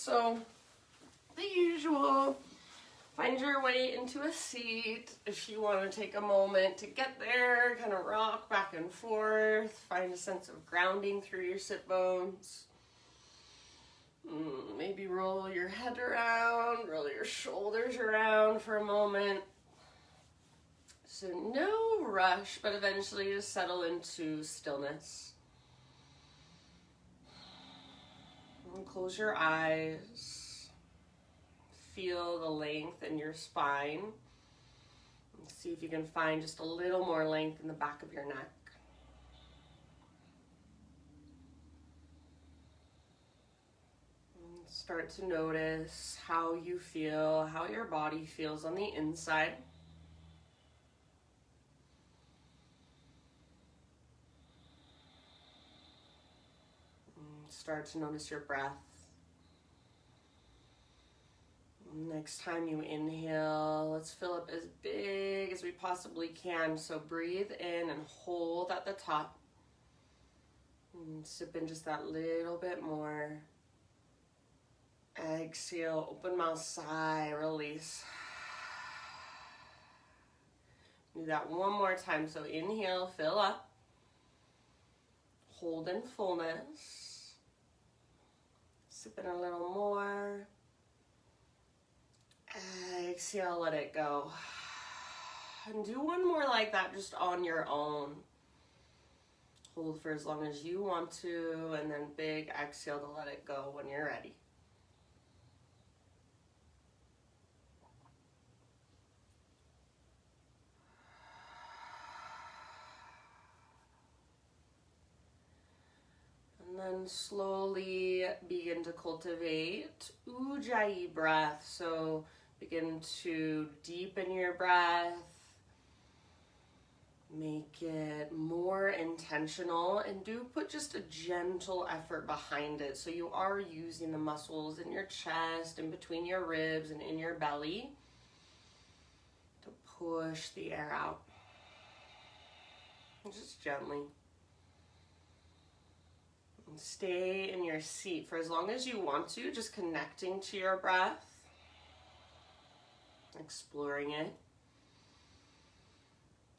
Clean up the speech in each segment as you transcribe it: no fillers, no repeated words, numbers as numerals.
So the usual, find your way into a seat. If you want to take a moment to get there, kind of rock back and forth, find a sense of grounding through your sit bones. Maybe roll your head around, roll your shoulders around for a moment. So no rush, but eventually just settle into stillness. And close your eyes. Feel the length in your spine. And see if you can find just a little more length in the back of your neck. And start to notice how you feel, how your body feels on the inside. Start to notice your breath. Next time you inhale, let's fill up as big as we possibly can. So breathe in and hold at the top. And sip in just that little bit more. Exhale, open mouth, sigh, release. Do that one more time. So inhale, fill up. Hold in fullness. Sip in a little more. Exhale, let it go. And do one more like that just on your own. Hold for as long as you want to, and then big exhale to let it go when you're ready. And then slowly begin to cultivate Ujjayi Breath. So begin to deepen your breath. Make it more intentional and do put just a gentle effort behind it. So you are using the muscles in your chest, in between your ribs and in your belly to push the air out. Just gently. And stay in your seat for as long as you want to, just connecting to your breath, exploring it.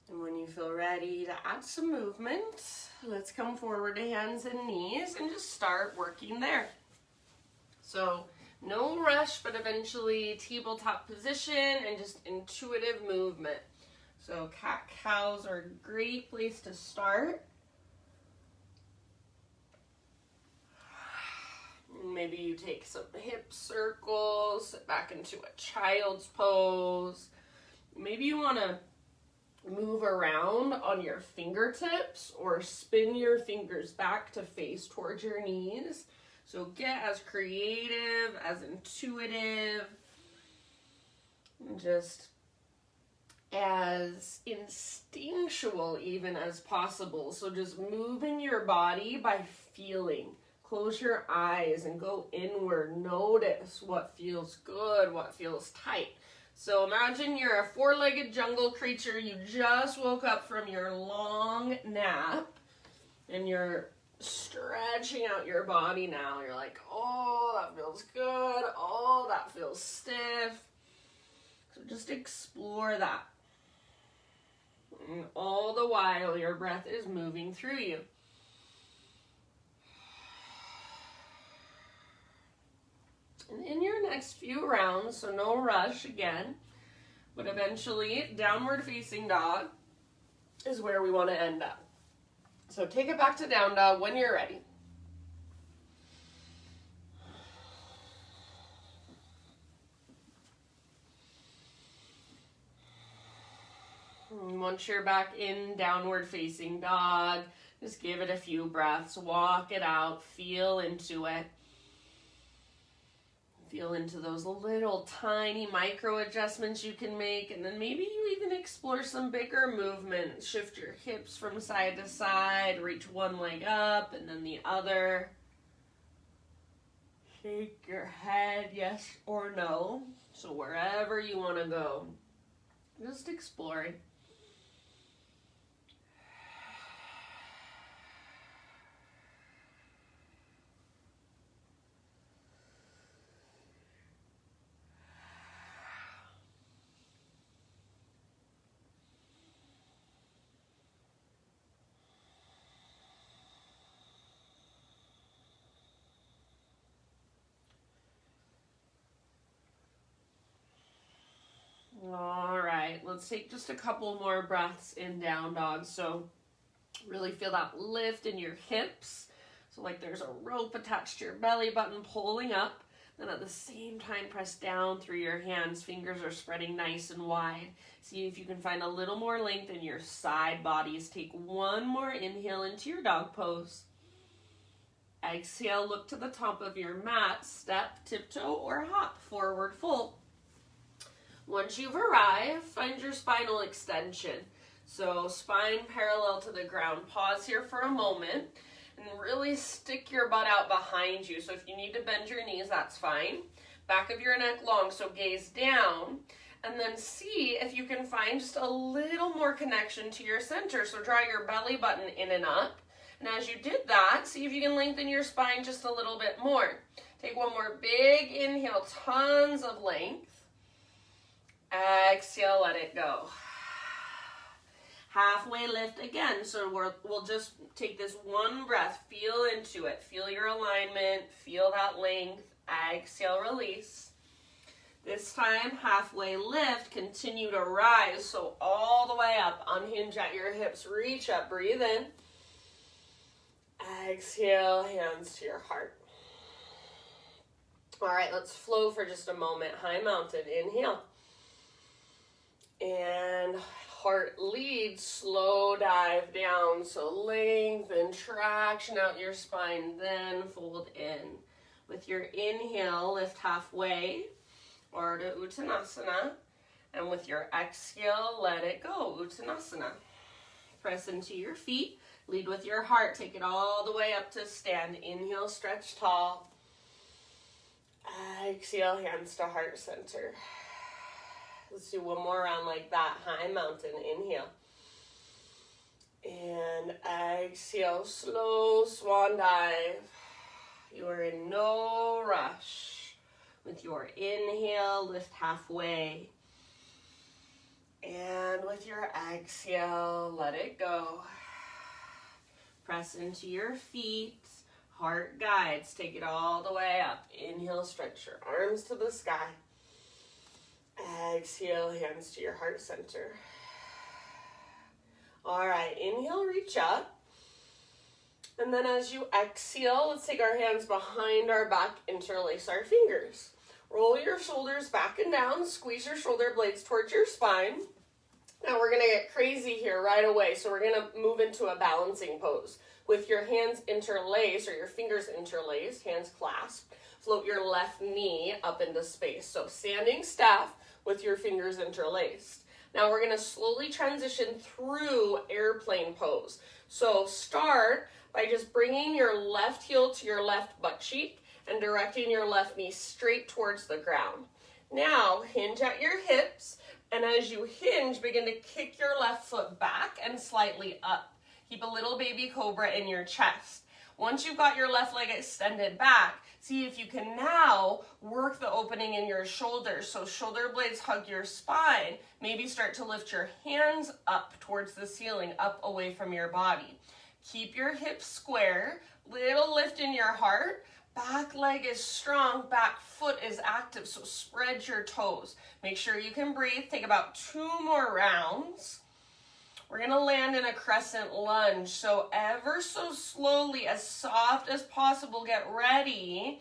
And when you feel ready to add some movement, let's come forward to hands and knees and just start working there. So no rush, but eventually tabletop position and just intuitive movement. So cat-cows are a great place to start. Maybe you take some hip circles, sit back into a child's pose. Maybe you want to move around on your fingertips or spin your fingers back to face towards your knees. So get as creative, as intuitive, and just as instinctual even as possible. So just moving your body by feeling. Close your eyes and go inward. Notice what feels good, what feels tight. So imagine you're a four-legged jungle creature. You just woke up from your long nap and you're stretching out your body now. You're like, oh, that feels good. Oh, that feels stiff. So just explore that. And all the while, your breath is moving through you. And in your next few rounds, so no rush again, but eventually downward facing dog is where we want to end up. So take it back to down dog when you're ready. And once you're back in downward facing dog, just give it a few breaths, walk it out, feel into it. Feel into those little tiny micro adjustments you can make, and then maybe you even explore some bigger movement. Shift your hips from side to side, reach one leg up and then the other. Shake your head yes or no. So wherever you want to go, just exploring. let's take just a couple more breaths in down dog. So really feel that lift in your hips. So like there's a rope attached to your belly button pulling up. Then at the same time, press down through your hands. Fingers are spreading nice and wide. See if you can find a little more length in your side bodies. Take one more inhale into your dog pose. Exhale, look to the top of your mat. Step, tiptoe, or hop, forward fold. Once you've arrived, find your spinal extension. So spine parallel to the ground. Pause here for a moment. And really stick your butt out behind you. So if you need to bend your knees, that's fine. Back of your neck long, so gaze down. And then see if you can find just a little more connection to your center. So draw your belly button in and up. And as you did that, see if you can lengthen your spine just a little bit more. Take one more big inhale, tons of length. Exhale, let it go. Halfway lift again, so we'll just take this one breath, feel into it, feel your alignment, feel that length, exhale, release. This time, halfway lift, continue to rise, so all the way up, unhinge at your hips, reach up, breathe in. Exhale, hands to your heart. All right, let's flow for just a moment. High mountain, inhale. And heart leads, slow dive down. So lengthen, traction out your spine, then fold in. With your inhale, lift halfway, or to Uttanasana. And with your exhale, let it go, Uttanasana. Press into your feet. Lead with your heart. Take it all the way up to stand. Inhale, stretch tall. Exhale, hands to heart center. Let's do one more round like that. High mountain, inhale. And exhale, slow swan dive. You are in no rush. With your inhale, lift halfway. And with your exhale, let it go. Press into your feet. Heart guides. Take it all the way up. Inhale, stretch your arms to the sky. Exhale, hands to your heart center. All right, inhale, reach up. And then as you exhale, let's take our hands behind our back, interlace our fingers. Roll your shoulders back and down, squeeze your shoulder blades towards your spine. Now we're gonna get crazy here right away. So we're gonna move into a balancing pose. With your hands interlaced, or your fingers interlaced, hands clasped, float your left knee up into space. So standing staff with your fingers interlaced. Now we're gonna slowly transition through airplane pose. So start by just bringing your left heel to your left butt cheek and directing your left knee straight towards the ground. Now hinge at your hips, and as you hinge, begin to kick your left foot back and slightly up. Keep a little baby cobra in your chest. Once you've got your left leg extended back, see if you can now work the opening in your shoulders. So shoulder blades hug your spine. Maybe start to lift your hands up towards the ceiling, up away from your body. Keep your hips square, little lift in your heart. Back leg is strong, back foot is active, so spread your toes. Make sure you can breathe. Take about 2 more rounds. We're gonna land in a crescent lunge. So ever so slowly, as soft as possible, get ready.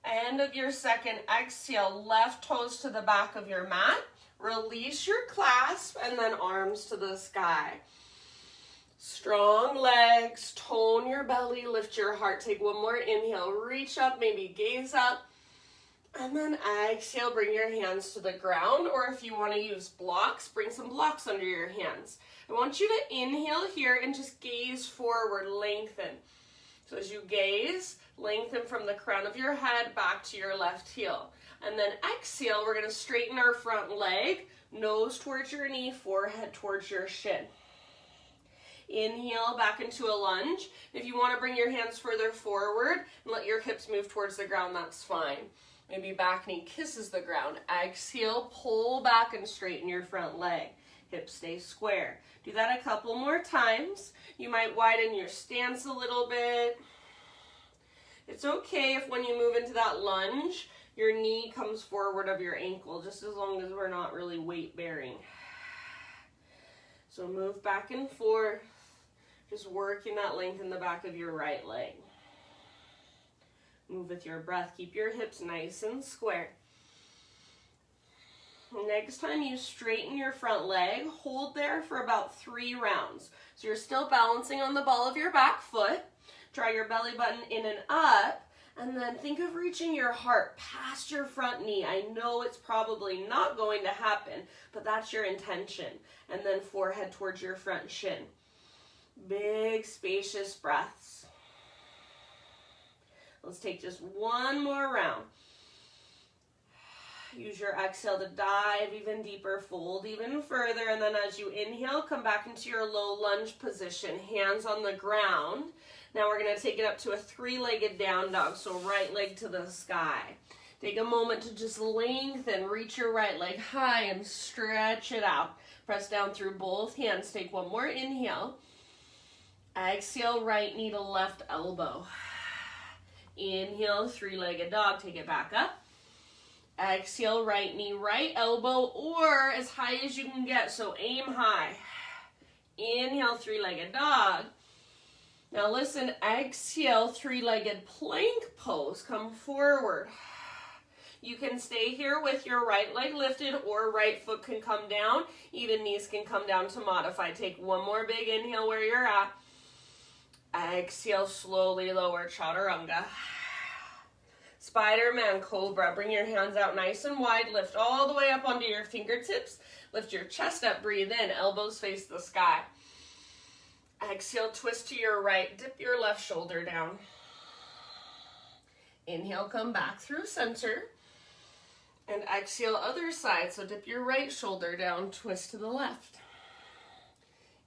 End of your second exhale, left toes to the back of your mat. Release your clasp and then arms to the sky. Strong legs, tone your belly, lift your heart. Take one more inhale, reach up, maybe gaze up. And then exhale, bring your hands to the ground, or if you want to use blocks, bring some blocks under your hands. I want you to inhale here and just gaze forward, lengthen. So as you gaze, lengthen from the crown of your head back to your left heel. And then exhale, we're going to straighten our front leg, nose towards your knee, forehead towards your shin. Inhale back into a lunge. If you want to bring your hands further forward and let your hips move towards the ground, that's fine. Maybe back knee kisses the ground. Exhale, pull back and straighten your front leg. Hips stay square. Do that a couple more times. You might widen your stance a little bit. It's okay if when you move into that lunge, your knee comes forward of your ankle, just as long as we're not really weight bearing. So move back and forth, just working that length in the back of your right leg. Move with your breath. Keep your hips nice and square. Next time you straighten your front leg, hold there for about 3 rounds. So you're still balancing on the ball of your back foot. Draw your belly button in and up, and then think of reaching your heart past your front knee. I know it's probably not going to happen, but that's your intention. And then forehead towards your front shin. Big, spacious breaths. Let's take just one more round. Use your exhale to dive even deeper, fold even further, and then as you inhale, come back into your low lunge position, hands on the ground. Now we're going to take it up to a 3-legged down dog, so right leg to the sky. Take a moment to just lengthen, reach your right leg high and stretch it out. Press down through both hands. Take one more inhale. Exhale, right knee to left elbow. Inhale, 3-legged dog, take it back up. Exhale, right knee, right elbow, or as high as you can get, so aim high. Inhale, 3-legged dog. Now listen, exhale, 3-legged plank pose, come forward. You can stay here with your right leg lifted or right foot can come down. Even knees can come down to modify. Take one more big inhale where you're at. Exhale, slowly lower, chaturanga. Spider-Man, Cobra. Bring your hands out nice and wide. Lift all the way up onto your fingertips. Lift your chest up, breathe in. Elbows face the sky. Exhale, twist to your right. Dip your left shoulder down. Inhale, come back through center. And exhale, other side. So dip your right shoulder down, twist to the left.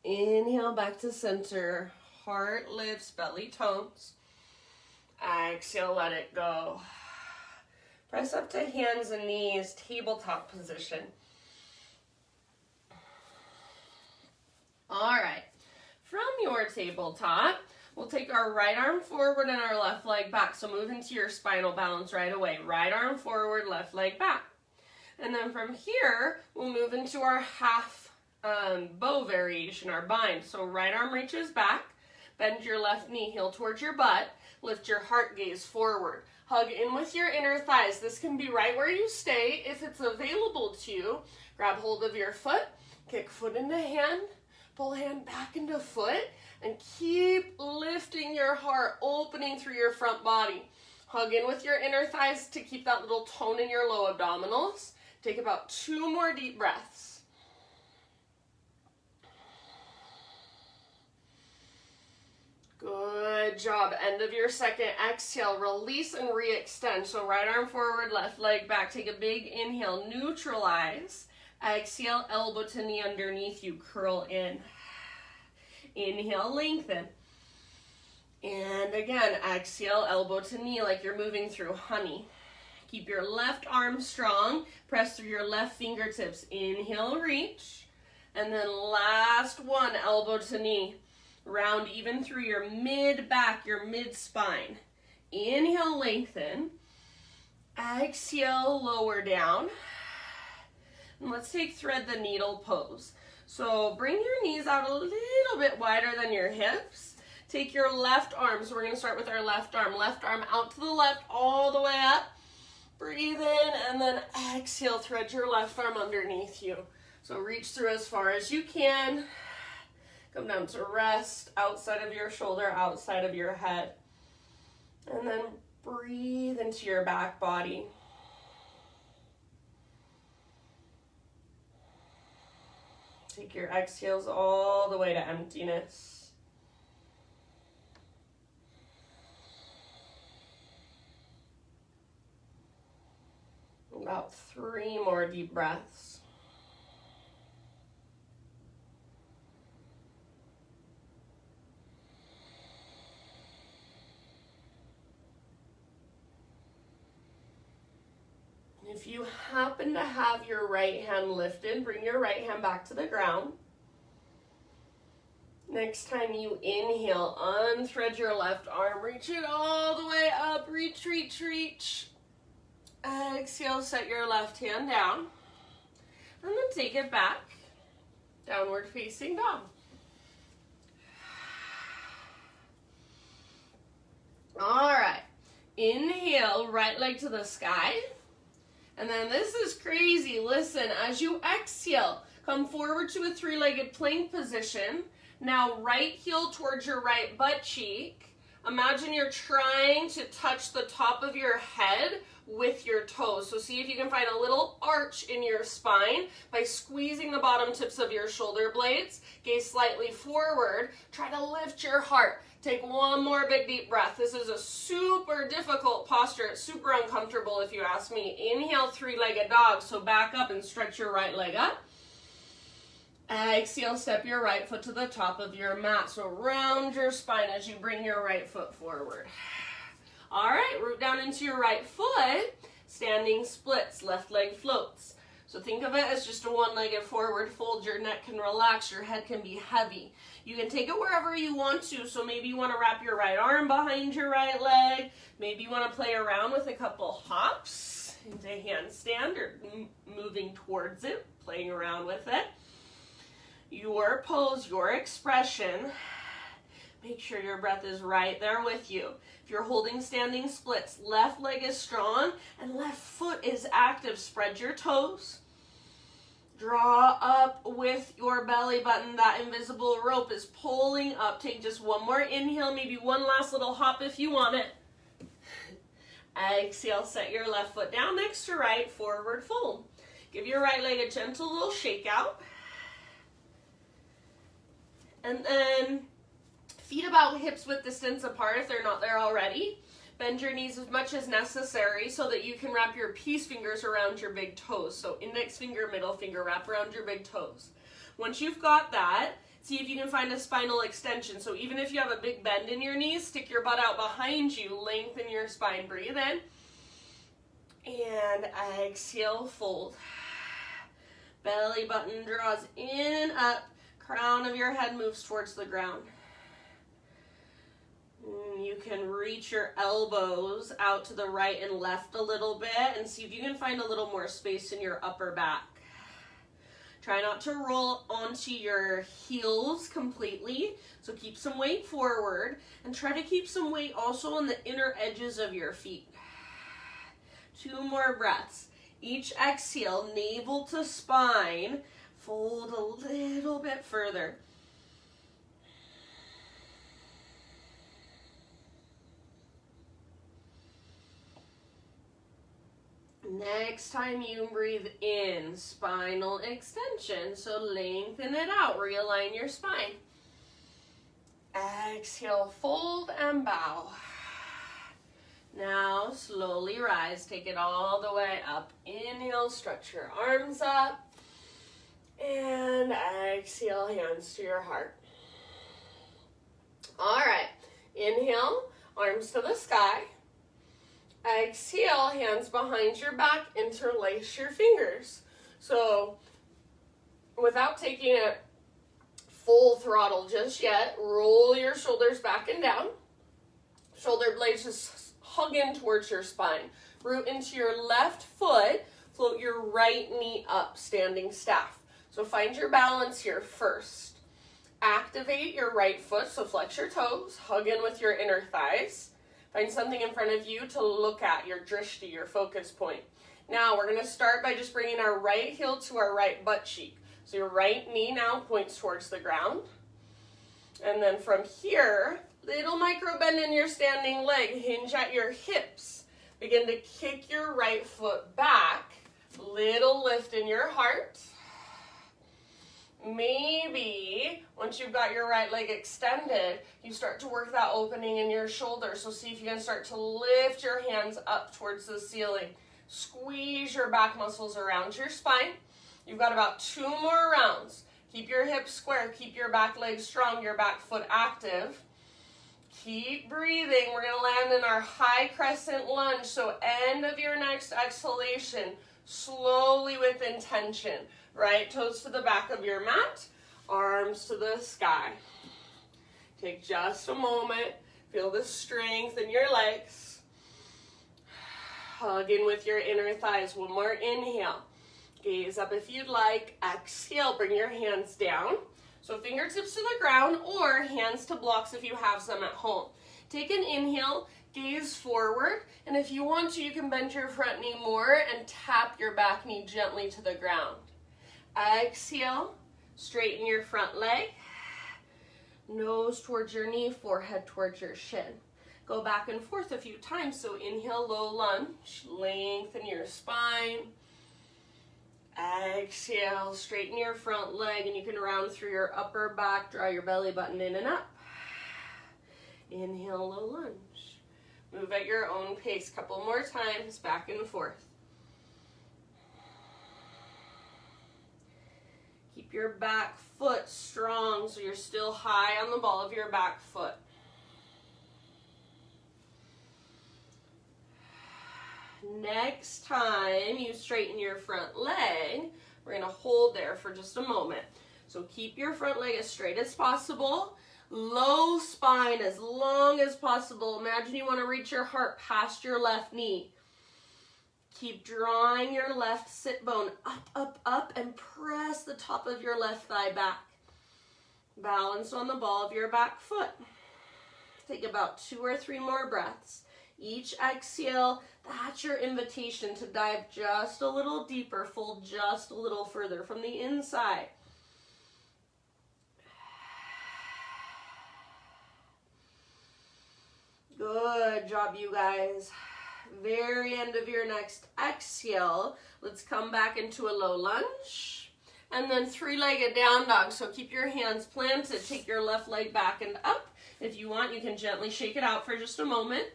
Inhale, back to center. Heart lifts, belly tones. Exhale, let it go. Press up to hands and knees, tabletop position. All right, from your tabletop, we'll take our right arm forward and our left leg back. So move into your spinal balance right away. Right arm forward, left leg back. And then from here, we'll move into our half bow variation, our bind. So right arm reaches back, bend your left knee, heel towards your butt. Lift your heart gaze forward. Hug in with your inner thighs. This can be right where you stay. If it's available to you, grab hold of your foot, kick foot into hand, pull hand back into foot, and keep lifting your heart, opening through your front body. Hug in with your inner thighs to keep that little tone in your low abdominals. Take about 2 more deep breaths. Good job. End of your second exhale. Release and re-extend. So right arm forward, left leg back. Take a big inhale. Neutralize. Exhale, elbow to knee underneath you. Curl in. Inhale, lengthen. And again, exhale, elbow to knee like you're moving through honey. Keep your left arm strong. Press through your left fingertips. Inhale, reach. And then last one, elbow to knee. Round even through your mid-back, your mid-spine. Inhale, lengthen. Exhale, lower down. And let's take thread the needle pose. So bring your knees out a little bit wider than your hips. Take your left arm. So we're going to start with our left arm. Left arm out to the left, all the way up. Breathe in, and then exhale, thread your left arm underneath you. So reach through as far as you can. Come down to rest, outside of your shoulder, outside of your head. And then breathe into your back body. Take your exhales all the way to emptiness. About 3 more deep breaths. If you happen to have your right hand lifted, bring your right hand back to the ground. Next time you inhale, unthread your left arm, reach it all the way up, reach, reach, reach. Exhale, set your left hand down, and then take it back. Downward facing dog. All right. Inhale, right leg to the sky. And then this is crazy. Listen, as you exhale, come forward to a three-legged plank position. Now right heel towards your right butt cheek. Imagine you're trying to touch the top of your head with your toes. So see if you can find a little arch in your spine by squeezing the bottom tips of your shoulder blades. Gaze slightly forward. Try to lift your heart. Take one more big deep breath. This is a super difficult posture. It's super uncomfortable if you ask me. Inhale, three-legged dog. So back up and stretch your right leg up. Exhale, step your right foot to the top of your mat. So round your spine as you bring your right foot forward. All right, root down into your right foot. Standing splits, left leg floats. So think of it as just a one-legged forward fold. Your neck can relax, your head can be heavy. You can take it wherever you want to. So maybe you want to wrap your right arm behind your right leg. Maybe you want to play around with a couple hops into handstand or moving towards it, playing around with it. Your pose, your expression. Make sure your breath is right there with you. If you're holding standing splits, left leg is strong and left foot is active. Spread your toes. Draw up with your belly button. That invisible rope is pulling up. Take just one more inhale, maybe one last little hop if you want it. Exhale, set your left foot down next to right, forward fold. Give your right leg a gentle little shake out. And then feet about hips width distance apart if they're not there already. Bend your knees as much as necessary so that you can wrap your peace fingers around your big toes. So index finger, middle finger, wrap around your big toes. Once you've got that, see if you can find a spinal extension. So even if you have a big bend in your knees, stick your butt out behind you, lengthen your spine, breathe in. And exhale, fold. Belly button draws in, up. Crown of your head moves towards the ground. You can reach your elbows out to the right and left a little bit and see if you can find a little more space in your upper back. Try not to roll onto your heels completely, so keep some weight forward and try to keep some weight also on the inner edges of your feet. 2 more breaths. Each exhale, navel to spine, fold a little bit further. Next time you breathe in, spinal extension. So lengthen it out, realign your spine. Exhale, fold and bow. Now slowly rise, take it all the way up. Inhale, stretch your arms up. And exhale, hands to your heart. All right, inhale, arms to the sky. Exhale, hands behind your back, interlace your fingers. So without taking it full throttle just yet, roll your shoulders back and down. Shoulder blades just hug in towards your spine. Root into your left foot, float your right knee up, standing staff. So find your balance here first. Activate your right foot, so flex your toes, hug in with your inner thighs. Find something in front of you to look at, your drishti, your focus point. Now we're going to start by just bringing our right heel to our right butt cheek. So your right knee now points towards the ground. And then from here, little micro bend in your standing leg, hinge at your hips. Begin to kick your right foot back, little lift in your heart. Maybe once you've got your right leg extended, you start to work that opening in your shoulder. So see if you can start to lift your hands up towards the ceiling. Squeeze your back muscles around your spine. You've got about 2 more rounds. Keep your hips square, keep your back leg strong, your back foot active. Keep breathing. We're going to land in our high crescent lunge. So end of your next exhalation, slowly with intention. Right toes to the back of your mat, arms to the sky. Take just a moment. Feel the strength in your legs. Hug in with your inner thighs. 1 more inhale. Gaze up if you'd like. Exhale, bring your hands down. So fingertips to the ground or hands to blocks if you have some at home. Take an inhale, gaze forward, and if you want to, you can bend your front knee more and tap your back knee gently to the ground. Exhale, straighten your front leg. Nose towards your knee, forehead towards your shin. Go back and forth a few times. So inhale, low lunge, lengthen your spine. Exhale, straighten your front leg, and you can round through your upper back, draw your belly button in and up. Inhale, low lunge. Move at your own pace. Couple more times, back and forth. Keep your back foot strong so you're still high on the ball of your back foot. Next time you straighten your front leg, we're going to hold there for just a moment. So keep your front leg as straight as possible. Low spine as long as possible. Imagine you want to reach your heart past your left knee. Keep drawing your left sit bone up, up, up, and press the top of your left thigh back. Balance on the ball of your back foot. Take about 2 or 3 more breaths. Each exhale, that's your invitation to dive just a little deeper, fold just a little further from the inside. Good job, you guys. Very end of your next exhale, let's come back into a low lunge. And then 3-legged down dog. So keep your hands planted. Take your left leg back and up. If you want, you can gently shake it out for just a moment.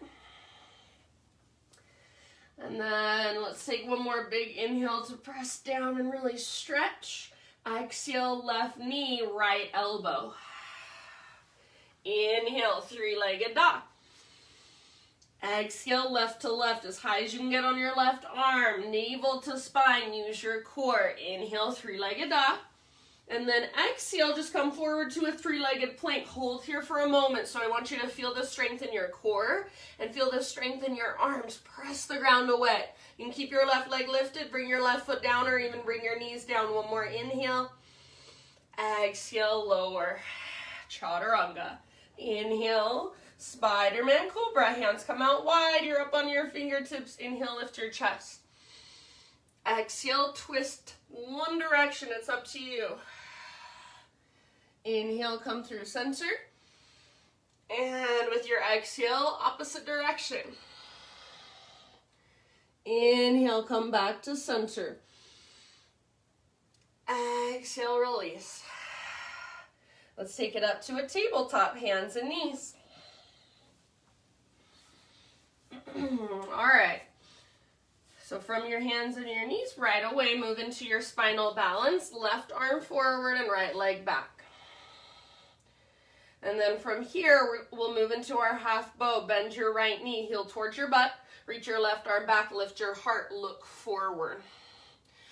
And then let's take one more big inhale to press down and really stretch. Exhale, left knee, right elbow. Inhale, 3-legged dog. Exhale, left to left, as high as you can get on your left arm. Navel to spine, use your core. Inhale, 3-legged dog. And then exhale, just come forward to a 3-legged plank. Hold here for a moment. So I want you to feel the strength in your core and feel the strength in your arms. Press the ground away. You can keep your left leg lifted, bring your left foot down, or even bring your knees down. One more inhale. Exhale, lower. Chaturanga. Inhale, Spider-Man Cobra. Hands come out wide. You're up on your fingertips. Inhale, lift your chest. Exhale, twist one direction. It's up to you. Inhale, come through center. And with your exhale, opposite direction. Inhale, come back to center. Exhale, release. Let's take it up to a tabletop, hands and knees. All right. So from your hands and your knees, right away, move into your spinal balance. Left arm forward and right leg back. And then from here, we'll move into our half bow. Bend your right knee, heel towards your butt. Reach your left arm back, lift your heart, look forward.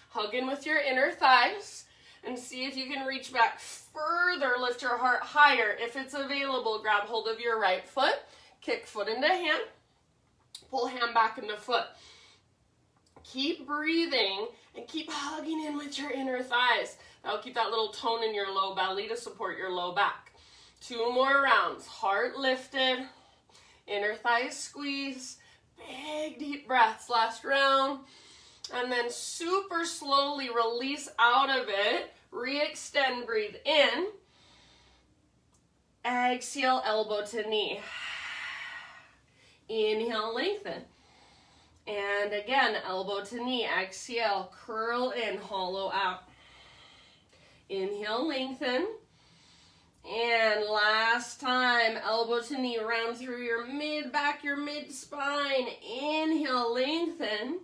Hug in with your inner thighs and see if you can reach back further, lift your heart higher. If it's available, grab hold of your right foot, kick foot into hand, pull hand back into foot. Keep breathing and keep hugging in with your inner thighs. That'll keep that little tone in your low belly to support your low back. 2 more rounds. Heart lifted, inner thighs squeeze, big deep breaths. Last round. And then super slowly release out of it. Re-extend, breathe in. Exhale, elbow to knee. Inhale, lengthen. And again, elbow to knee. Exhale, curl in, hollow out. Inhale, lengthen. And last time, elbow to knee, round through your mid back, your mid spine. Inhale, lengthen.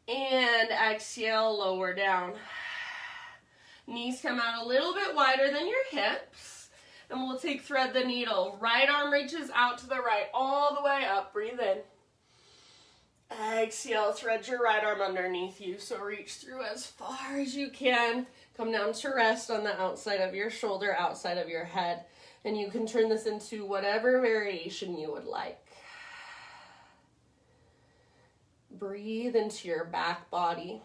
And exhale, lower down. Knees come out a little bit wider than your hips. And we'll take thread the needle. Right arm reaches out to the right, all the way up. Breathe in. Exhale, thread your right arm underneath you. So reach through as far as you can. Come down to rest on the outside of your shoulder, outside of your head. And you can turn this into whatever variation you would like. Breathe into your back body.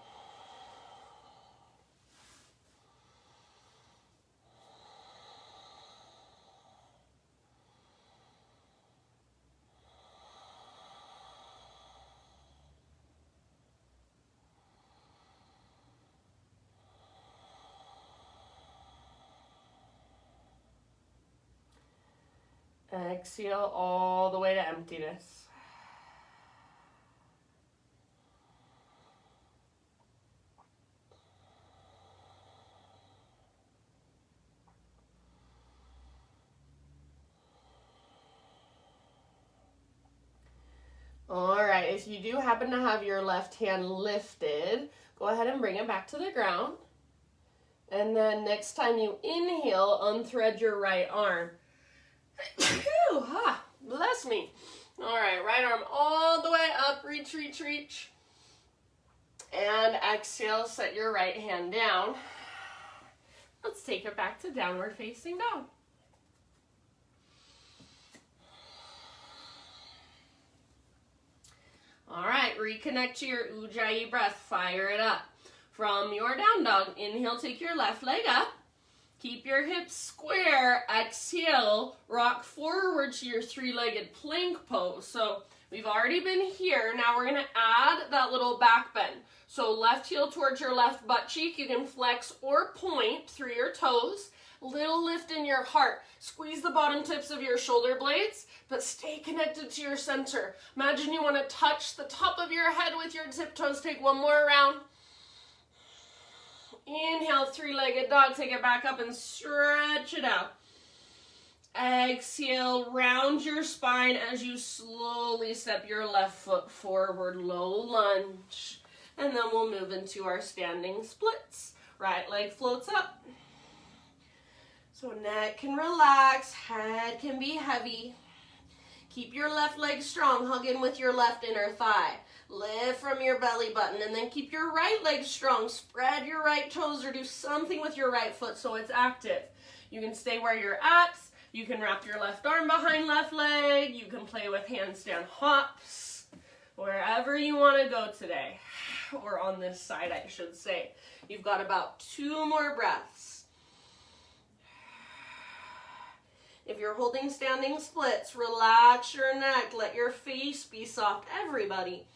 Exhale all the way to emptiness. All right, if you do happen to have your left hand lifted, go ahead and bring it back to the ground. And then next time you inhale, unthread your right arm. Bless me. All right, right arm all the way up, reach, reach, reach. And exhale, set your right hand down. Let's take it back to downward facing dog. All right, reconnect to your Ujjayi breath. Fire it up. From your down dog, inhale, take your left leg up. Keep your hips square. Exhale, rock forward to your three-legged plank pose. So we've already been here. Now we're going to add that little back bend. So left heel towards your left butt cheek. You can flex or point through your toes. Little lift in your heart. Squeeze the bottom tips of your shoulder blades, but stay connected to your center. Imagine you want to touch the top of your head with your tiptoes. Take one more round. Inhale, three-legged dog. Take it back up and stretch it out. Exhale, round your spine as you slowly step your left foot forward, low lunge. And then we'll move into our standing splits. Right leg floats up. So neck can relax, head can be heavy. Keep your left leg strong, hug in with your left inner thigh. Lift from your belly button, and then keep your right leg strong. Spread your right toes or do something with your right foot so it's active. You can stay where you're at. You can wrap your left arm behind left leg. You can play with handstand hops. Wherever you want to go today, or on this side, I should say. You've got about 2 more breaths. If you're holding standing splits, relax your neck. Let your face be soft. Everybody.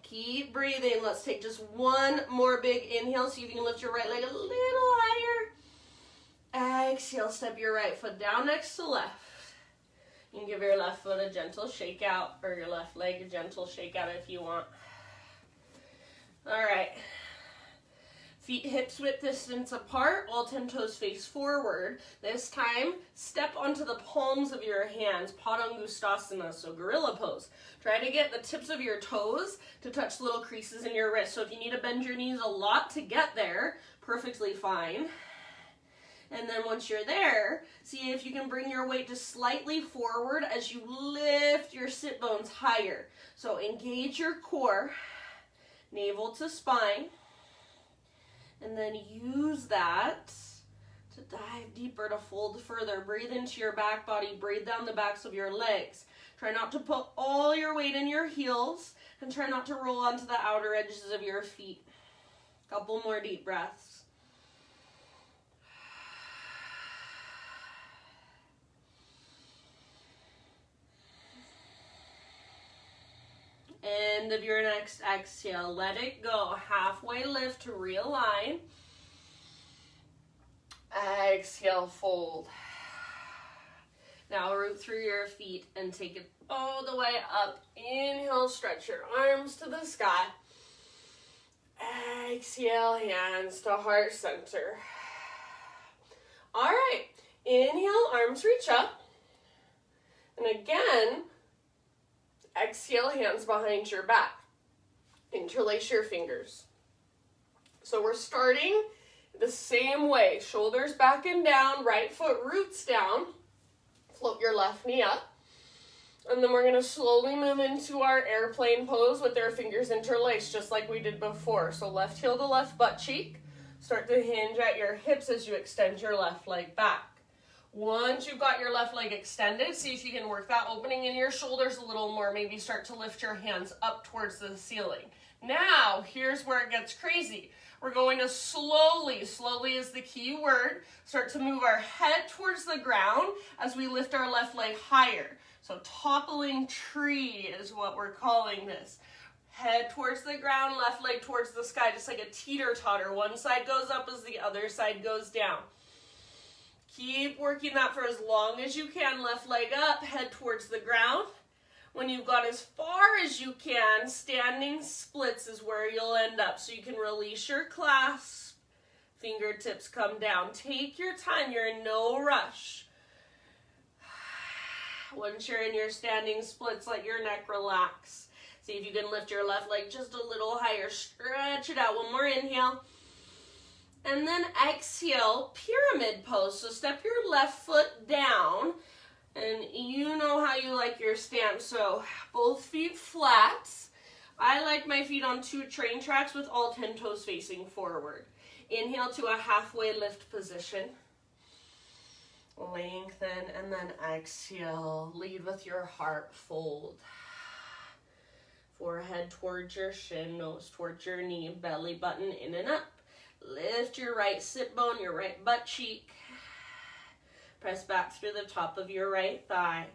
Keep breathing. Let's take just one more big inhale. See if you can lift your right leg a little higher. Exhale, step your right foot down next to left. You can give your left foot a gentle shake out, or your left leg a gentle shake out if you want. All right. Feet hips width distance apart, all 10 toes face forward. This time, step onto the palms of your hands, Padangustasana, so gorilla pose. Try to get the tips of your toes to touch little creases in your wrist. So if you need to bend your knees a lot to get there, perfectly fine. And then once you're there, see if you can bring your weight just slightly forward as you lift your sit bones higher. So engage your core, navel to spine. And then use that to dive deeper, to fold further. Breathe into your back body. Breathe down the backs of your legs. Try not to put all your weight in your heels. And try not to roll onto the outer edges of your feet. Couple more deep breaths. End of your next exhale. Let it go. Halfway lift to realign. Exhale, fold. Now root through your feet and take it all the way up. Inhale, stretch your arms to the sky. Exhale, hands to heart center. All right. Inhale, arms reach up. And again, exhale, hands behind your back. Interlace your fingers. So we're starting the same way. Shoulders back and down, right foot roots down. Float your left knee up. And then we're going to slowly move into our airplane pose with our fingers interlaced, just like we did before. So left heel to left butt cheek. Start to hinge at your hips as you extend your left leg back. Once you've got your left leg extended, see if you can work that opening in your shoulders a little more. Maybe start to lift your hands up towards the ceiling. Now, here's where it gets crazy. We're going to slowly is the key word, start to move our head towards the ground as we lift our left leg higher. So toppling tree is what we're calling this. Head towards the ground, left leg towards the sky, just like a teeter-totter. One side goes up as the other side goes down. Keep working that for as long as you can. Left leg up, head towards the ground. When you've got as far as you can, standing splits is where you'll end up. So you can release your clasp, fingertips come down. Take your time, you're in no rush. Once you're in your standing splits, let your neck relax. See if you can lift your left leg just a little higher. Stretch it out. One more inhale. And then exhale, pyramid pose. So step your left foot down. And you know how you like your stance. So both feet flat. I like my feet on 2 train tracks with all 10 toes facing forward. Inhale to a halfway lift position. Lengthen and then exhale. Lead with your heart, fold. Forehead towards your shin, nose towards your knee, belly button in and up. Lift your right sit bone, your right butt cheek. Press back through the top of your right thigh.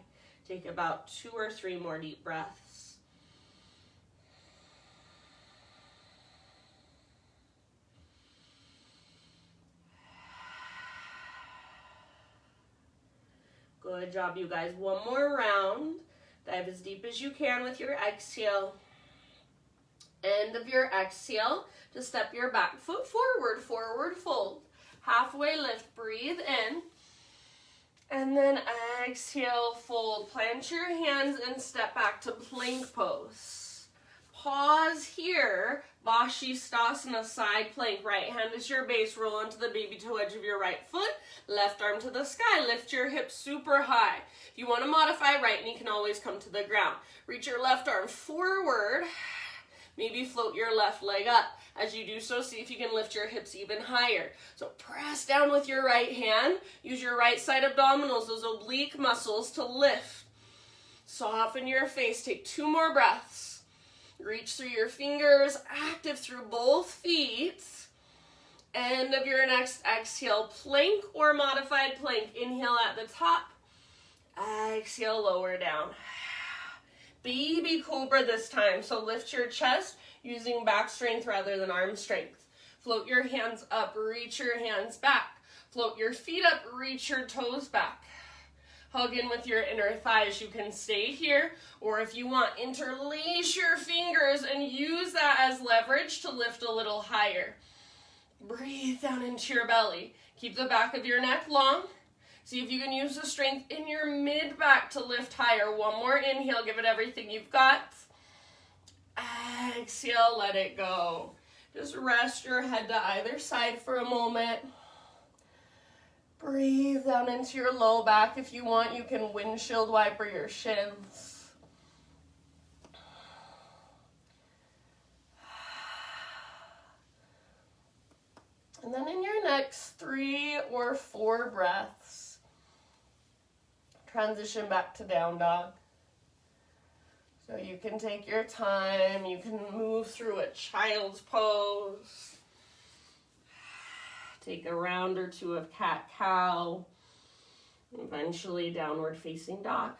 Take about 2 or 3 more deep breaths. Good job, you guys. One more round. Dive as deep as you can with your exhale. End of your exhale. Just step your back foot forward, forward fold. Halfway lift, breathe in. And then exhale, fold. Plant your hands and step back to plank pose. Pause here. Padangustasana, side plank. Right hand is your base. Roll onto the baby toe edge of your right foot. Left arm to the sky. Lift your hips super high. If you want to modify right knee, can always come to the ground. Reach your left arm forward. Maybe float your left leg up. As you do so, see if you can lift your hips even higher. So press down with your right hand. Use your right side abdominals, those oblique muscles, to lift. Soften your face. Take 2 more breaths. Reach through your fingers, active through both feet. End of your next exhale, plank or modified plank. Inhale at the top. Exhale, lower down. Baby Cobra this time. So lift your chest using back strength rather than arm strength. Float your hands up, reach your hands back. Float your feet up, reach your toes back. Hug in with your inner thighs. You can stay here, or if you want, interlace your fingers and use that as leverage to lift a little higher. Breathe down into your belly. Keep the back of your neck long. See if you can use the strength in your mid-back to lift higher. One more inhale. Give it everything you've got. Exhale. Let it go. Just rest your head to either side for a moment. Breathe down into your low back. If you want, you can windshield wiper your shins. And then in your next 3 or 4 breaths, transition back to down dog. So you can take your time. You can move through a child's pose. Take a round or 2 of cat-cow. Eventually downward facing dog.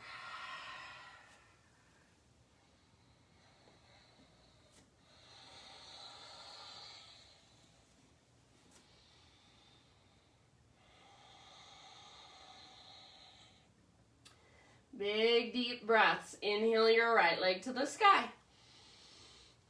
Big deep breaths. Inhale your right leg to the sky.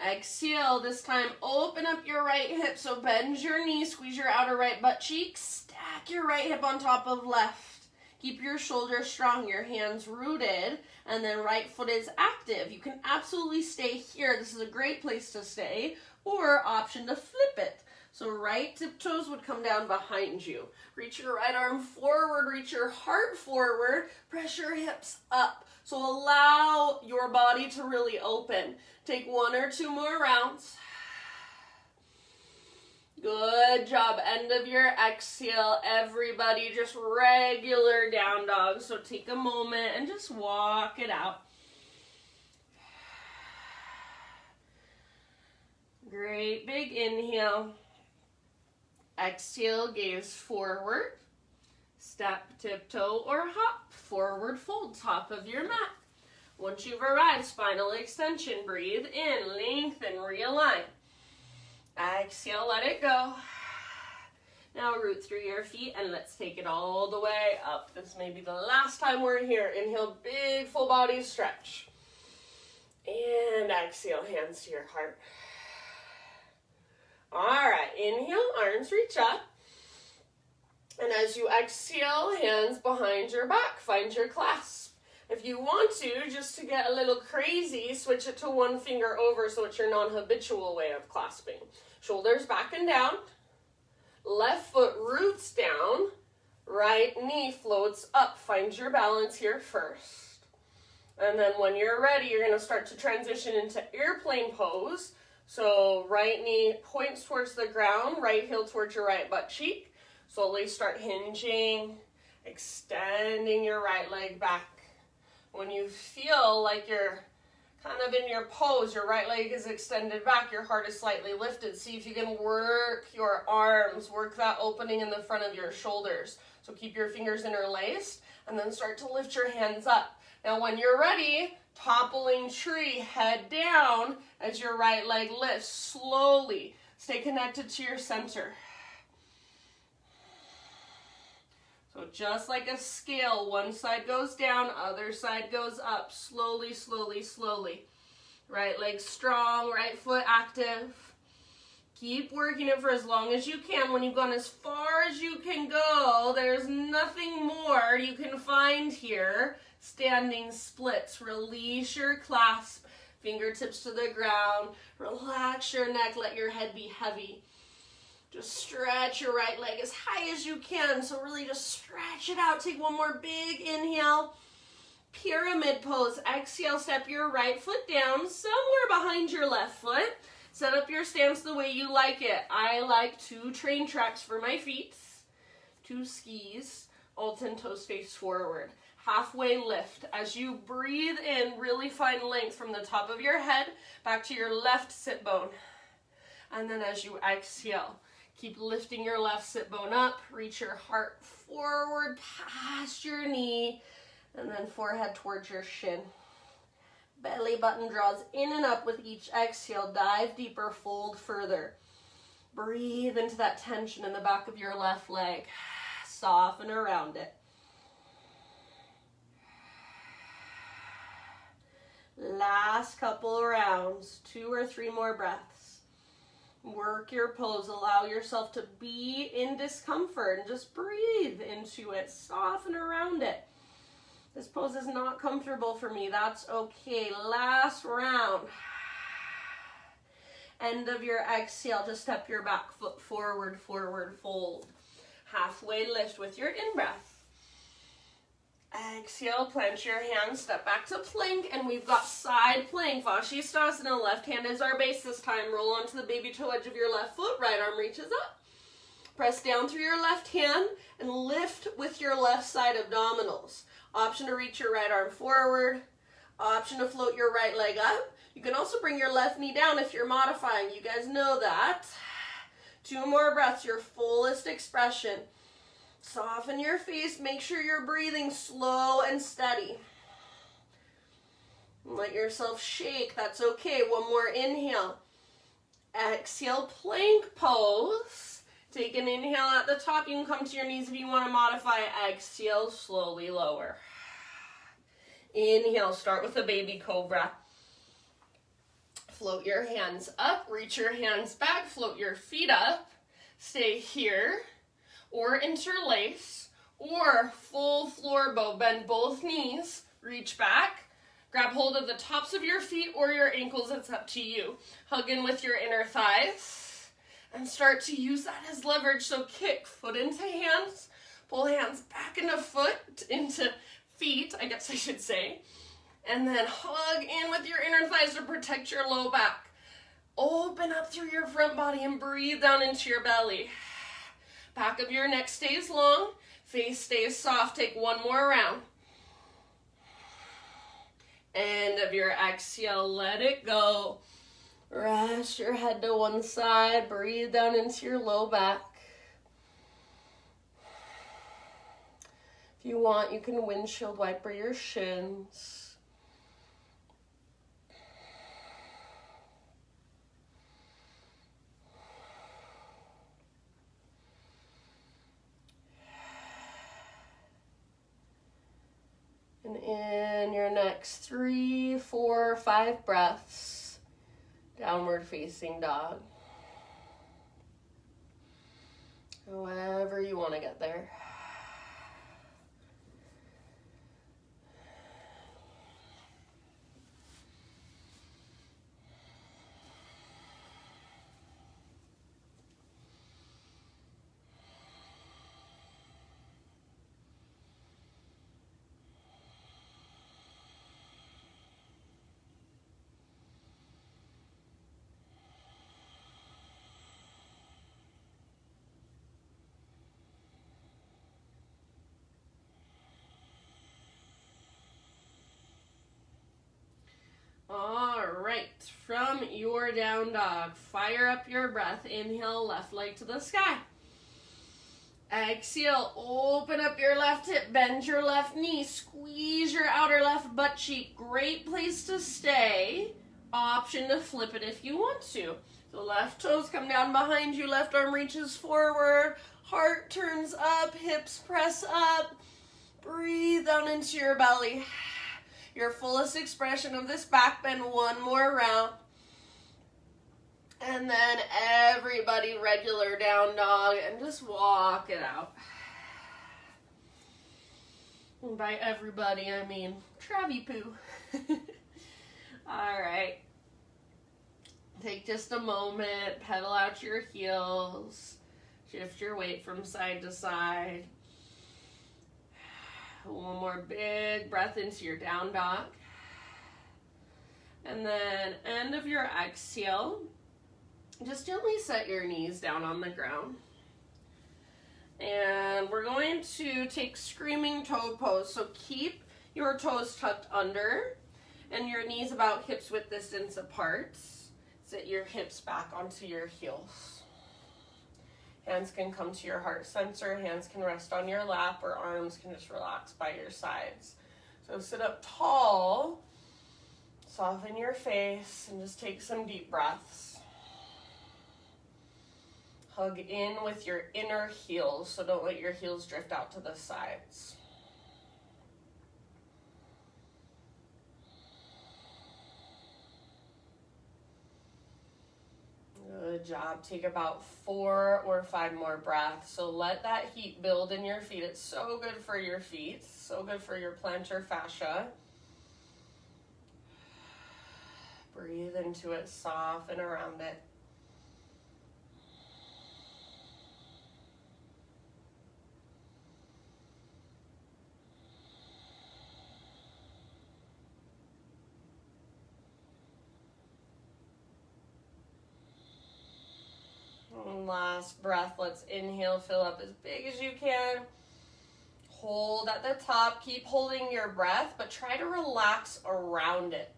Exhale, this time open up your right hip, so bend your knee, squeeze your outer right butt cheek, stack your right hip on top of left. Keep your shoulders strong, your hands rooted, and then right foot is active. You can absolutely stay here. This is a great place to stay, or option to flip it. So right tiptoes would come down behind you. Reach your right arm forward, reach your heart forward, press your hips up. So allow your body to really open. Take 1 or 2 more rounds. Good job. End of your exhale. Everybody, just regular down dog. So take a moment and just walk it out. Great. Big inhale. Exhale, gaze forward. Step, tiptoe, or hop. Forward fold, top of your mat. Once you've arrived, spinal extension. Breathe in, lengthen, realign. Exhale, let it go. Now root through your feet and let's take it all the way up. This may be the last time we're here. Inhale, big full body stretch. And exhale, hands to your heart. All right, inhale, arms reach up. And as you exhale, hands behind your back, find your clasp. If you want to, just to get a little crazy, switch it to one finger over so it's your non-habitual way of clasping. Shoulders back and down. Left foot roots down. Right knee floats up. Find your balance here first. And then when you're ready, you're going to start to transition into airplane pose. So right knee points towards the ground, right heel towards your right butt cheek. Slowly start hinging, extending your right leg back. When you feel like you're kind of in your pose, your right leg is extended back, your heart is slightly lifted. See if you can work your arms, work that opening in the front of your shoulders. So keep your fingers interlaced and then start to lift your hands up. Now when you're ready, toppling tree, head down as your right leg lifts slowly. Stay connected to your center. So just like a scale, one side goes down, other side goes up. Slowly, slowly, slowly. Right leg strong, right foot active. Keep working it for as long as you can. When you've gone as far as you can go, there's nothing more you can find here. Standing splits. Release your clasp. Fingertips to the ground. Relax your neck. Let your head be heavy. Just stretch your right leg as high as you can. So really just stretch it out. Take one more big inhale. Pyramid pose. Exhale, step your right foot down somewhere behind your left foot. Set up your stance the way you like it. I like 2 train tracks for my feet. 2 skis. All 10 toes face forward. Halfway lift. As you breathe in, really find length from the top of your head back to your left sit bone. And then as you exhale, keep lifting your left sit bone up. Reach your heart forward past your knee. And then forehead towards your shin. Belly button draws in and up with each exhale. Dive deeper, fold further. Breathe into that tension in the back of your left leg. Soften around it. Last couple rounds. 2 or 3 more breaths. Work your pose. Allow yourself to be in discomfort and just breathe into it. Soften around it. This pose is not comfortable for me. That's okay. Last round. End of your exhale. Just step your back foot forward, forward fold. Halfway lift with your in-breath. Exhale, plant your hands, step back to plank, and we've got side plank. Padangustasana, left hand is our base this time. Roll onto the baby toe edge of your left foot. Right arm reaches up. Press down through your left hand and lift with your left side abdominals. Option to reach your right arm forward. Option to float your right leg up. You can also bring your left knee down if you're modifying. You guys know that. 2 more breaths, your fullest expression. Soften your face. Make sure you're breathing slow and steady. Let yourself shake. That's okay. 1 more inhale. Exhale, plank pose. Take an inhale at the top. You can come to your knees if you want to modify. Exhale, slowly lower. Inhale, start with a baby cobra. Float your hands up. Reach your hands back. Float your feet up. Stay here. Or interlace. Or full floor bow. Bend both knees. Reach back. Grab hold of the tops of your feet or your ankles. It's up to you. Hug in with your inner thighs. And start to use that as leverage. So kick foot into hands. Pull hands back into foot, into feet, I guess I should say. And then hug in with your inner thighs to protect your low back. Open up through your front body and breathe down into your belly. Back of your neck stays long. Face stays soft. Take 1 more round. End of your exhale. Let it go. Rest your head to one side. Breathe down into your low back. If you want, you can windshield wiper your shins. next 3, 4, 5 breaths, downward facing dog. However you want to get there. All right, from your down dog, fire up your breath. Inhale, left leg to the sky. Exhale, open up your left hip, bend your left knee, squeeze your outer left butt cheek. Great place to stay. Option to flip it if you want to. The left toes come down behind you, left arm reaches forward, heart turns up, hips press up. Breathe down into your belly. Your fullest expression of this back bend, one more round. And then everybody regular down dog and just walk it out. And by everybody, I mean Travie Poo. All right. Take just a moment, pedal out your heels, shift your weight from side to side. One more big breath into your down dog. And then end of your exhale, just gently set your knees down on the ground. And we're going to take screaming toe pose. So keep your toes tucked under and your knees about hips width distance apart. Sit your hips back onto your heels. Hands can come to your heart center, hands can rest on your lap, or arms can just relax by your sides. So sit up tall, soften your face, and just take some deep breaths. Hug in with your inner heels, so don't let your heels drift out to the sides. Good job. Take about 4 or 5 more breaths. So let that heat build in your feet. It's so good for your feet, so good for your plantar fascia. Breathe into it, soften around it. And last breath, let's inhale, fill up as big as you can. Hold at the top, keep holding your breath, but try to relax around it.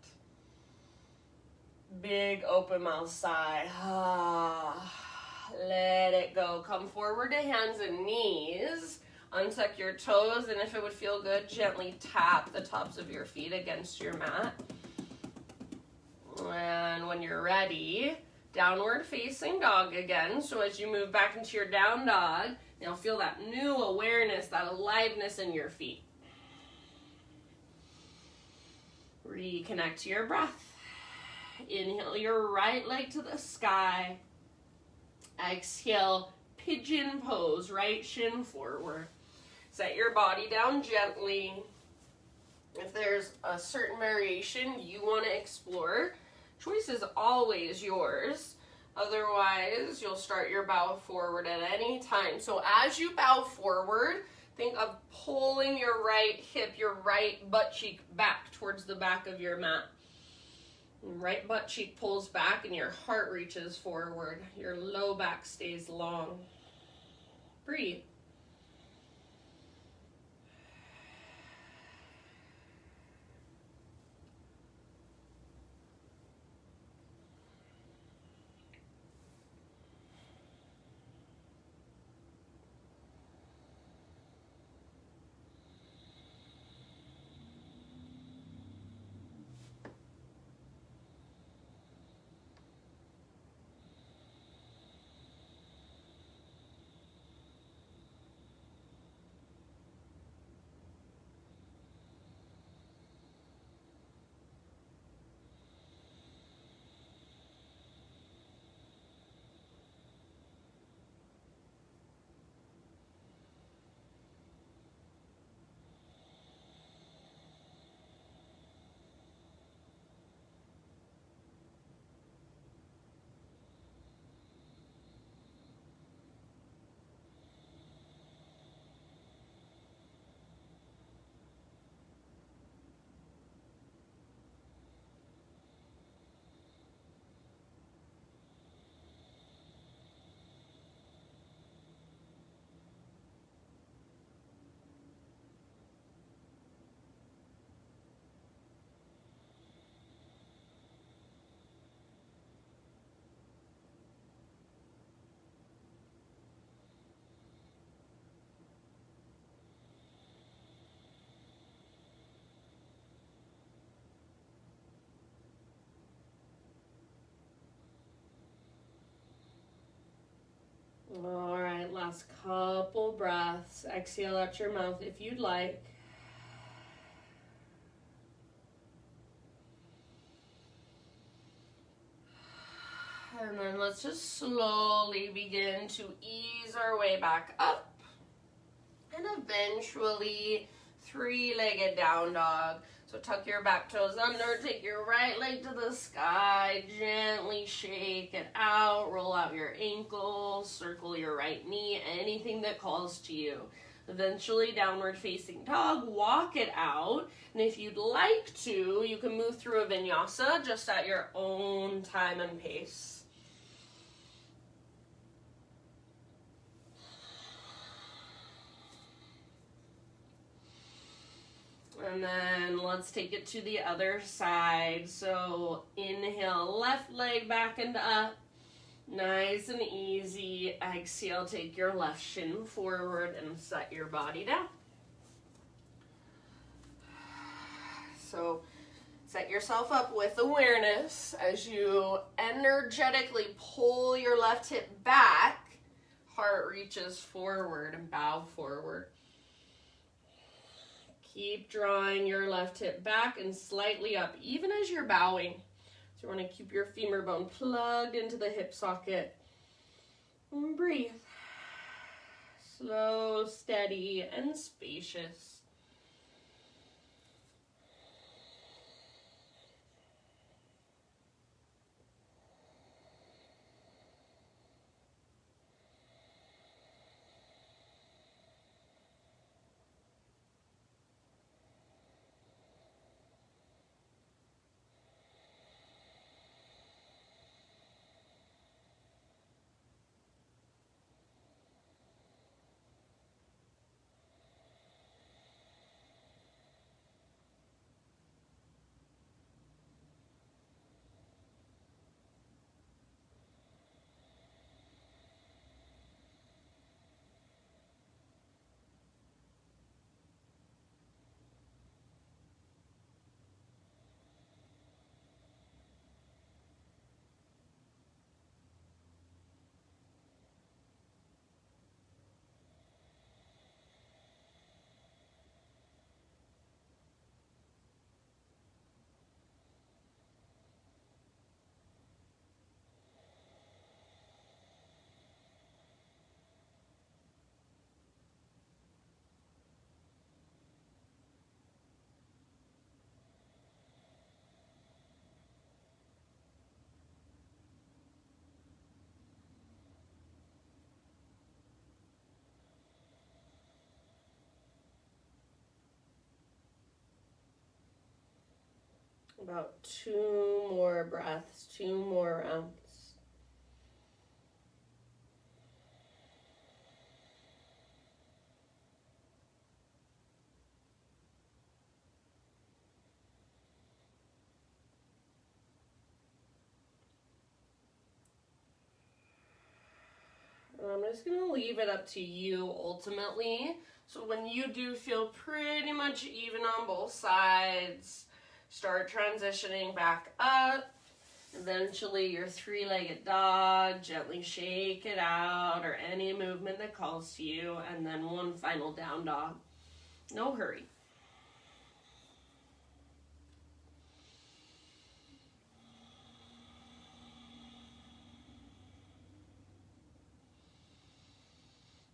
Big open mouth sigh. Let it go. Come forward to hands and knees. Untuck your toes, and if it would feel good, gently tap the tops of your feet against your mat. And when you're ready, downward facing dog again. So as you move back into your down dog, now feel that new awareness, that aliveness in your feet. Reconnect to your breath. Inhale your right leg to the sky. Exhale, pigeon pose, right shin forward. Set your body down gently. If there's a certain variation you want to explore, choice is always yours. Otherwise, you'll start your bow forward at any time. So as you bow forward, think of pulling your right hip, your right butt cheek back towards the back of your mat. Right butt cheek pulls back and your heart reaches forward. Your low back stays long. Breathe. All right, last couple breaths. Exhale out your mouth if you'd like. And then let's just slowly begin to ease our way back up. And eventually, three-legged down dog. So tuck your back toes under, take your right leg to the sky, gently shake it out, roll out your ankles, circle your right knee, anything that calls to you. Eventually, downward facing dog, walk it out. And if you'd like to, you can move through a vinyasa just at your own time and pace. And then let's take it to the other side. So inhale, left leg back and up. Nice and easy. Exhale, take your left shin forward and set your body down. So set yourself up with awareness as you energetically pull your left hip back. Heart reaches forward and bow forward. Keep drawing your left hip back and slightly up, even as you're bowing. So you want to keep your femur bone plugged into the hip socket. And breathe. Slow, steady, and spacious. About 2 more breaths, 2 more rounds. And I'm just going to leave it up to you ultimately. So when you do feel pretty much even on both sides, start transitioning back up. Eventually your three-legged dog, gently shake it out or any movement that calls to you, and then one final down dog. No hurry.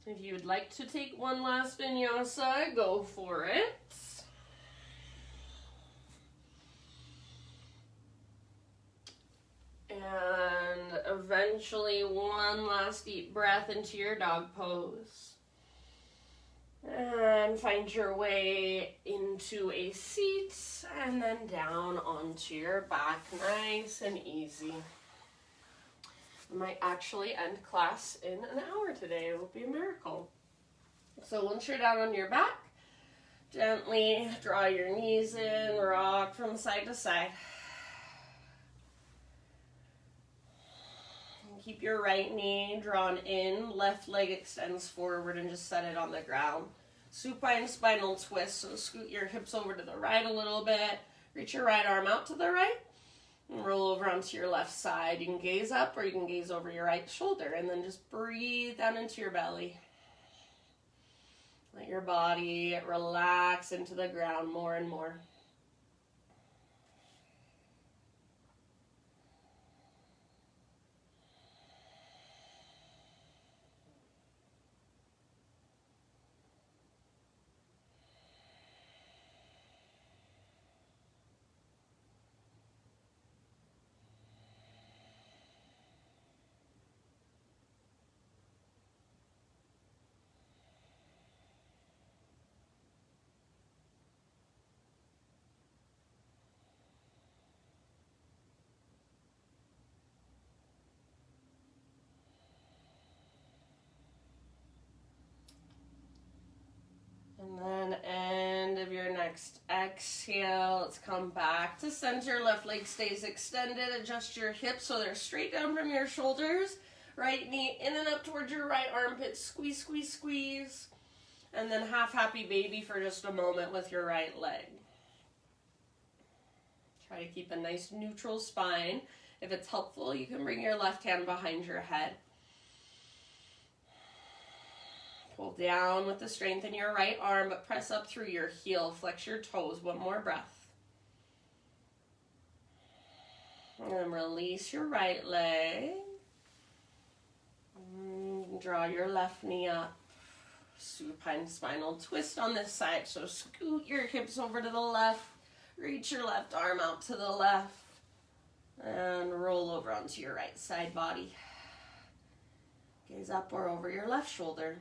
If you would like to take one last vinyasa, go for it. And eventually one last deep breath into your dog pose. And find your way into a seat and then down onto your back, nice and easy. I might actually end class in an hour today. It will be a miracle. So once you're down on your back, gently draw your knees in, rock from side to side. Keep your right knee drawn in, left leg extends forward and just set it on the ground. Supine spinal twist, so scoot your hips over to the right a little bit, reach your right arm out to the right, And roll over onto your left side. You can gaze up or you can gaze over your right shoulder, and then just breathe down into your belly. Let your body relax into the ground more and more. And then end of your next exhale, let's come back to center. Left leg stays extended. Adjust your hips so they're straight down from your shoulders. Right knee in and up towards your right armpit. Squeeze, squeeze, squeeze. And then half happy baby for just a moment with your right leg. Try to keep a nice neutral spine. If it's helpful, you can bring your left hand behind your head. Pull down with the strength in your right arm, but press up through your heel. Flex your toes. One more breath. And then release your right leg. Draw your left knee up. Supine spinal twist on this side. So scoot your hips over to the left. Reach your left arm out to the left. And roll over onto your right side body. Gaze up or over your left shoulder.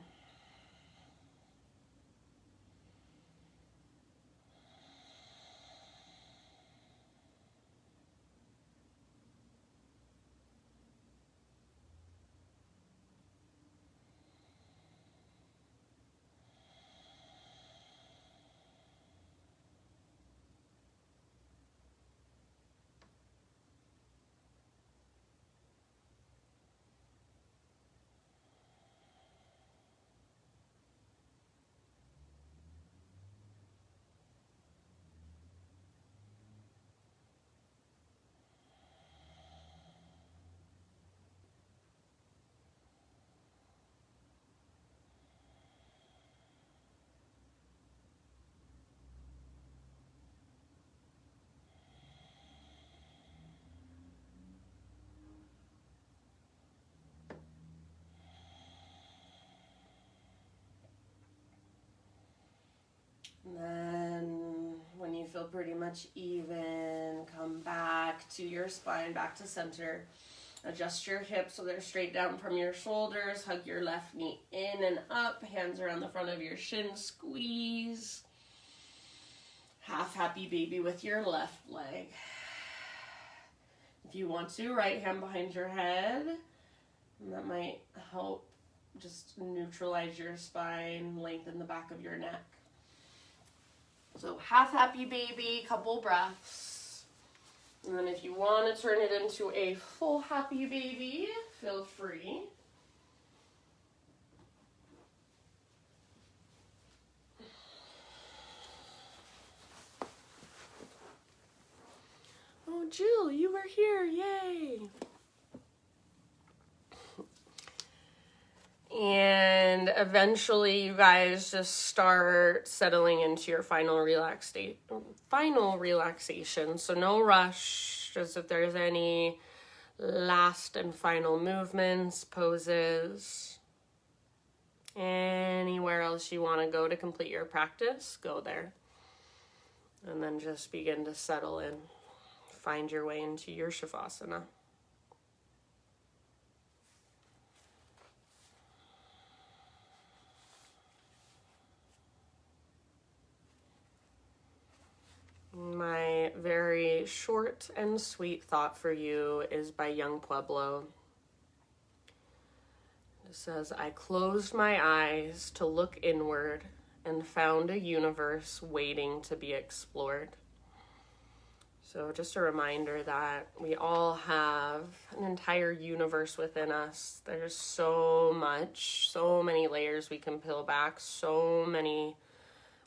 And then when you feel pretty much even, come back to your spine, back to center. Adjust your hips so they're straight down from your shoulders. Hug your left knee in and up. Hands around the front of your shin. Squeeze. Half happy baby with your left leg. If you want to, right hand behind your head. And that might help just neutralize your spine, lengthen the back of your neck. So half happy baby, couple breaths. And then if you want to turn it into a full happy baby, feel free. Oh, Jill, you were here, yay! And eventually you guys just start settling into your final relaxation. So no rush, just if there's any last and final movements, poses, anywhere else you want to go to complete your practice, go there. And then just begin to settle in. Find your way into your Shavasana. My very short and sweet thought for you is by Young Pueblo. It says, I closed my eyes to look inward and found a universe waiting to be explored. So just a reminder that we all have an entire universe within us. There's so much, so many layers we can peel back, so many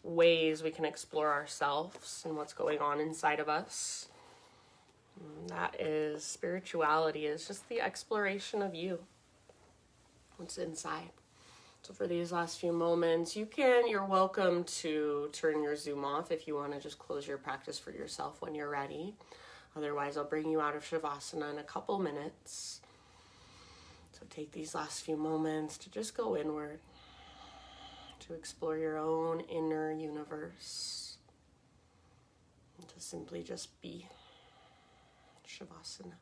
ways we can explore ourselves and what's going on inside of us. That is spirituality, is just the exploration of you, what's inside. So for these last few moments, you're welcome to turn your Zoom off if you want to just close your practice for yourself when you're ready. Otherwise, I'll bring you out of Shavasana in a couple minutes. So take these last few moments to just go inward, to explore your own inner universe, and to simply just be Shavasana.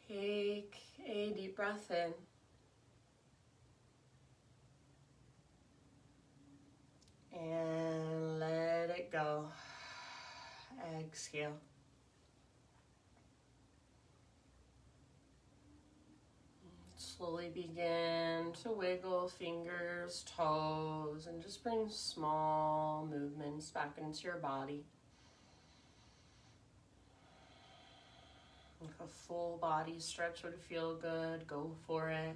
Take a deep breath in. And let it go. Exhale. Slowly begin to wiggle fingers, toes, and just bring small movements back into your body. If a full body stretch would feel good, go for it.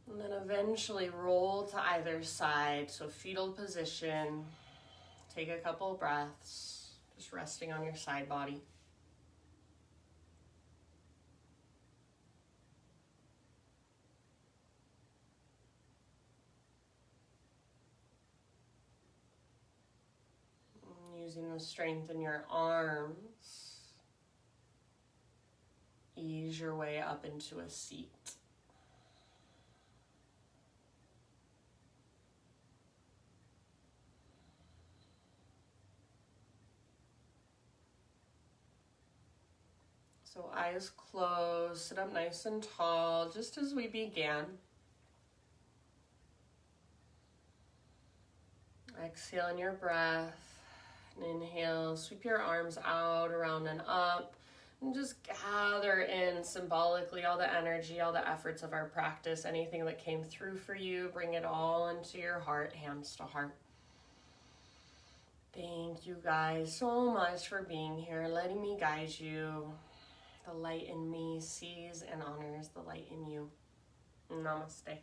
And then eventually roll to either side, so fetal position. Take a couple breaths, just resting on your side body. Using the strength in your arms, ease your way up into a seat. So eyes closed, sit up nice and tall, just as we began. Exhale in your breath. And inhale, sweep your arms out, around and up. And just gather in symbolically all the energy, all the efforts of our practice, anything that came through for you, bring it all into your heart, hands to heart. Thank you guys so much for being here, letting me guide you. The light in me sees and honors the light in you. Namaste.